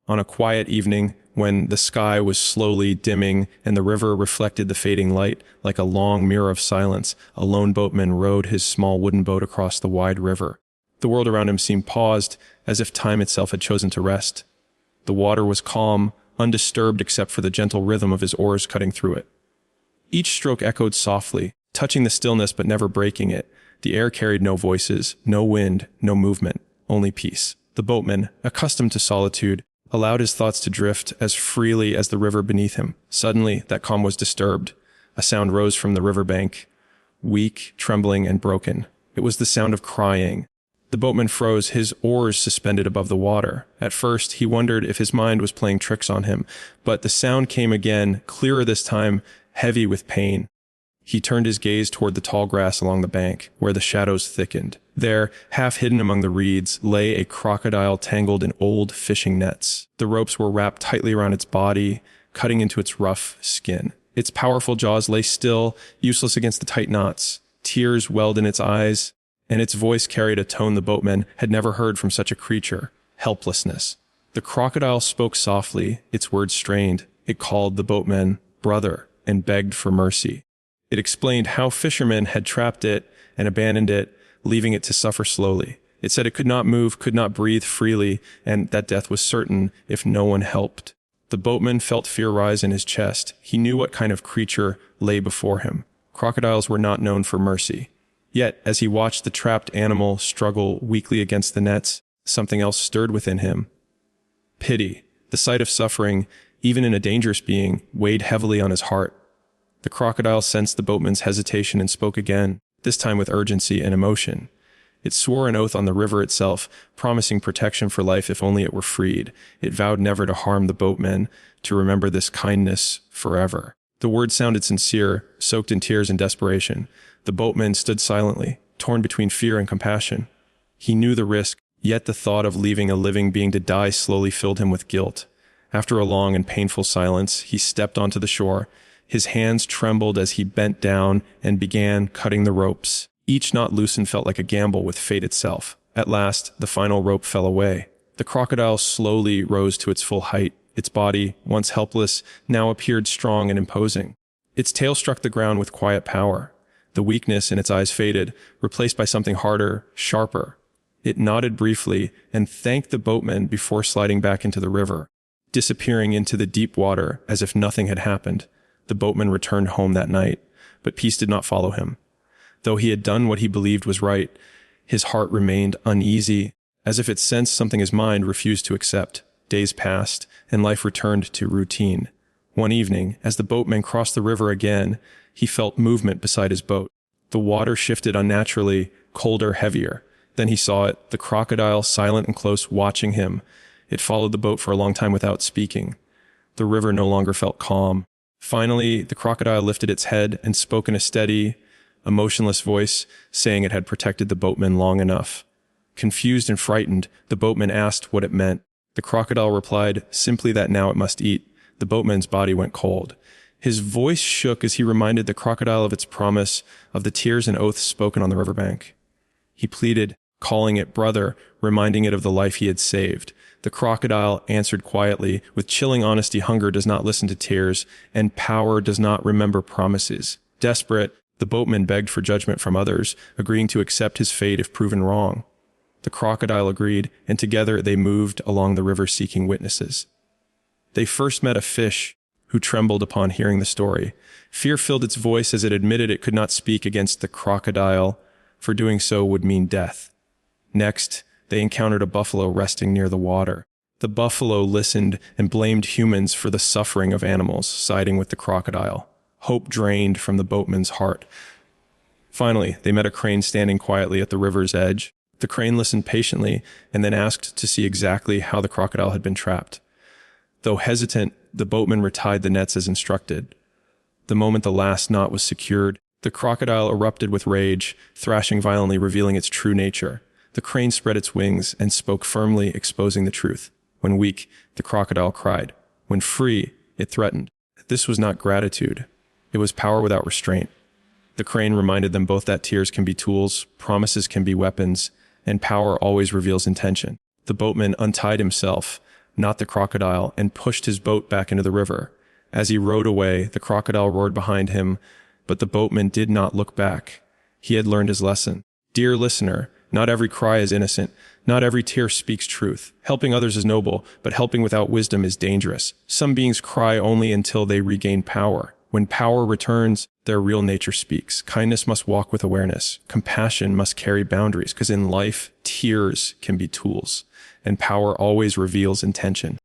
On a quiet evening, when the sky was slowly dimming and the river reflected the fading light like a long mirror of silence, a lone boatman rowed his small wooden boat across the wide river. The world around him seemed paused, as if time itself had chosen to rest. The water was calm, undisturbed except for the gentle rhythm of his oars cutting through it. Each stroke echoed softly, touching the stillness but never breaking it. The air carried no voices, no wind, no movement, only peace. The boatman, accustomed to solitude, allowed his thoughts to drift as freely as the river beneath him. Suddenly, that calm was disturbed. A sound rose from the riverbank, weak, trembling, and broken. It was the sound of crying. The boatman froze, his oars suspended above the water. At first, he wondered if his mind was playing tricks on him, but the sound came again, clearer this time, heavy with pain. He turned his gaze toward the tall grass along the bank, where the shadows thickened. There, half hidden among the reeds, lay a crocodile tangled in old fishing nets. The ropes were wrapped tightly around its body, cutting into its rough skin. Its powerful jaws lay still, useless against the tight knots. Tears welled in its eyes, and its voice carried a tone the boatman had never heard from such a creature: helplessness. The crocodile spoke softly, its words strained. It called the boatman brother and begged for mercy. It explained how fishermen had trapped it and abandoned it, leaving it to suffer slowly. It said it could not move, could not breathe freely, and that death was certain if no one helped. The boatman felt fear rise in his chest. He knew what kind of creature lay before him. Crocodiles were not known for mercy. Yet, as he watched the trapped animal struggle weakly against the nets, something else stirred within him. Pity. The sight of suffering, even in a dangerous being, weighed heavily on his heart. The crocodile sensed the boatman's hesitation and spoke again, this time with urgency and emotion. It swore an oath on the river itself, promising protection for life if only it were freed. It vowed never to harm the boatman, to remember this kindness forever. The words sounded sincere, soaked in tears and desperation. The boatman stood silently, torn between fear and compassion. He knew the risk, yet the thought of leaving a living being to die slowly filled him with guilt. After a long and painful silence, he stepped onto the shore. His hands trembled as he bent down and began cutting the ropes. Each knot loosened felt like a gamble with fate itself. At last, the final rope fell away. The crocodile slowly rose to its full height. Its body, once helpless, now appeared strong and imposing. Its tail struck the ground with quiet power. The weakness in its eyes faded, replaced by something harder, sharper. It nodded briefly and thanked the boatman before sliding back into the river, disappearing into the deep water as if nothing had happened. The boatman returned home that night, but peace did not follow him. Though he had done what he believed was right, his heart remained uneasy, as if it sensed something his mind refused to accept. Days passed, and life returned to routine. One evening, as the boatman crossed the river again, he felt movement beside his boat. The water shifted unnaturally, colder, heavier. Then he saw it, the crocodile, silent and close, watching him. It followed the boat for a long time without speaking. The river no longer felt calm. Finally, the crocodile lifted its head and spoke in a steady, emotionless voice, saying it had protected the boatman long enough. Confused and frightened, the boatman asked what it meant. The crocodile replied, simply that now it must eat. The boatman's body went cold. His voice shook as he reminded the crocodile of its promise, of the tears and oaths spoken on the riverbank. He pleaded, calling it brother, reminding it of the life he had saved. The crocodile answered quietly, with chilling honesty, hunger does not listen to tears, and power does not remember promises. Desperate, the boatman begged for judgment from others, agreeing to accept his fate if proven wrong. The crocodile agreed, and together they moved along the river seeking witnesses. They first met a fish, who trembled upon hearing the story. Fear filled its voice as it admitted it could not speak against the crocodile, for doing so would mean death. Next, they encountered a buffalo resting near the water. The buffalo listened and blamed humans for the suffering of animals, siding with the crocodile. Hope drained from the boatman's heart. Finally, they met a crane standing quietly at the river's edge. The crane listened patiently and then asked to see exactly how the crocodile had been trapped. Though hesitant, the boatman retied the nets as instructed. The moment the last knot was secured, the crocodile erupted with rage, thrashing violently, revealing its true nature. The crane spread its wings and spoke firmly, exposing the truth. When weak, the crocodile cried. When free, it threatened. This was not gratitude. It was power without restraint. The crane reminded them both that tears can be tools, promises can be weapons, and power always reveals intention. The boatman untied himself, not the crocodile, and pushed his boat back into the river. As he rowed away, the crocodile roared behind him, but the boatman did not look back. He had learned his lesson. Dear listener, not every cry is innocent. Not every tear speaks truth. Helping others is noble, but helping without wisdom is dangerous. Some beings cry only until they regain power. When power returns, their real nature speaks. Kindness must walk with awareness. Compassion must carry boundaries, because in life, tears can be tools, and power always reveals intention.